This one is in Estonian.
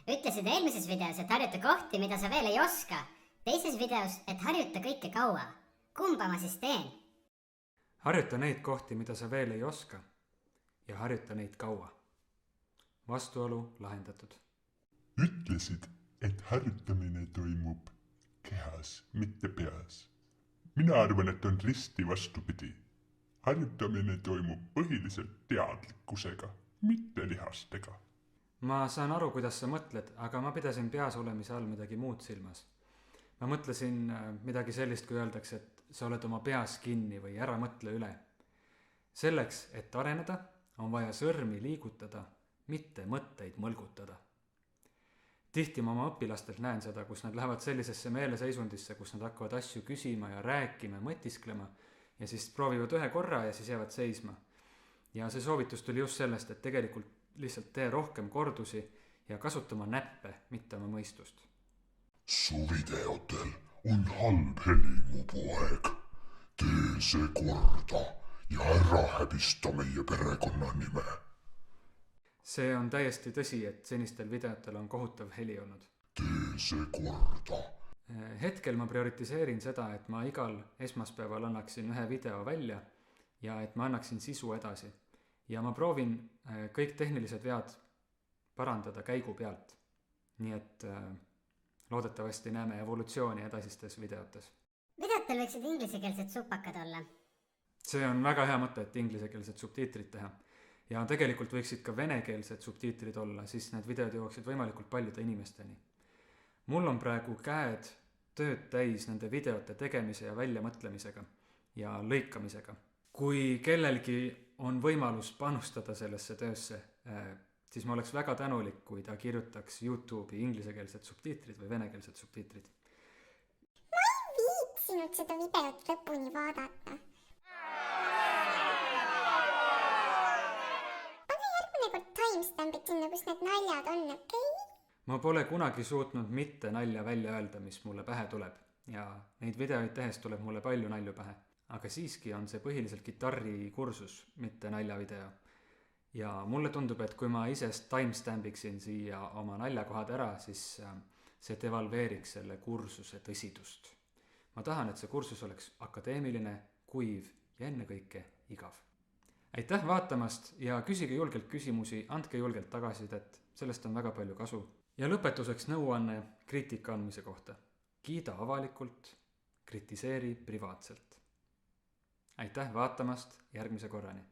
Ütlesid eelmises videos, et harjuta kohti, mida sa veel ei oska. Teises videos, et harjuta kõike kaua. Kumba ma siis teen? Harjuta neid kohti, mida sa veel ei oska ja harjuta neid kaua. Vastuolu lahendatud. Ütlesid, et harjutamine toimub kehas, mitte peas. Mina arvan, et on risti vastupidi. Harjutamine toimub põhiliselt teadlikkusega, mitte lihastega. Ma saan aru, kuidas sa mõtled, aga ma pidasin peas olemise all midagi muud silmas. Ma mõtlesin midagi sellist, kui öeldakse, et sa oled oma peas kinni või ära mõtle üle. Selleks, et areneda, on vaja sõrmi liigutada, mitte mõtteid mõlgutada. Tihti ma oma õpilastelt näen seda, kus nad lähevad sellisesse meeleseisundisse, kus nad hakkavad asju küsima ja rääkima, mõtisklema ja siis proovivad ühe korra ja siis jäävad seisma. Ja see soovitus tuli just sellest, et tegelikult lihtsalt tee rohkem kordusi ja kasutama näppe, mitte oma mõistust. Su videotel on halb heli, mu poeg. Tee see korda ja ära häbista meie perekonna nime. See on täiesti tõsi, et senistel videotel on kohutav heli olnud. Tee see korda. Hetkel ma prioritiseerin seda, et ma igal esmaspäeval annaksin ühe video välja ja et ma annaksin sisu edasi. Ja ma proovin kõik tehnilised vead parandada käigu pealt. Nii et loodetavasti näeme evolutsiooni edasistes videotes. Videotel võiksid inglisekeelsed supakad olla. See on väga hea mõte, et inglisekeelsed subtiitrid teha. Ja tegelikult võiksid ka venekeelsed subtiitrid olla, siis need videod jõuaksid võimalikult paljude inimesteni. Mul on praegu käed tööd täis nende videote tegemise ja väljamõtlemisega ja lõikamisega. Kui kellelgi on võimalus panustada sellesse töösse, siis ma oleks väga tänulik, kui ta kirjutaks YouTube'i inglisekeelsed subtiitrid või venekeelsed subtiitrid. Ma ei viitsinud seda videot lõpuni vaadata. Pane järgmine kord timestampid sinna, kus need naljad on, okei? Ma pole kunagi suutnud mitte nalja välja öelda, mis mulle pähe tuleb. Ja neid videoid tehes tuleb mulle palju nalju pähe. Aga siiski on see põhiliselt gitarri kursus, mitte naljavideo. Ja mulle tundub, et kui ma ise timestampiksin siia oma naljakohad ära, siis see devalveeriks selle kursuse tõsidust. Ma tahan, et see kursus oleks akadeemiline, kuiv ja ennekõike igav. Aitäh vaatamast ja küsige julgelt küsimusi, andke julgelt tagasisidet, sellest on väga palju kasu. Ja lõpetuseks nõuanne kriitika andmise kohta. Kiida avalikult, kritiseeri privaatselt. Aitäh vaatamast, järgmise korrani!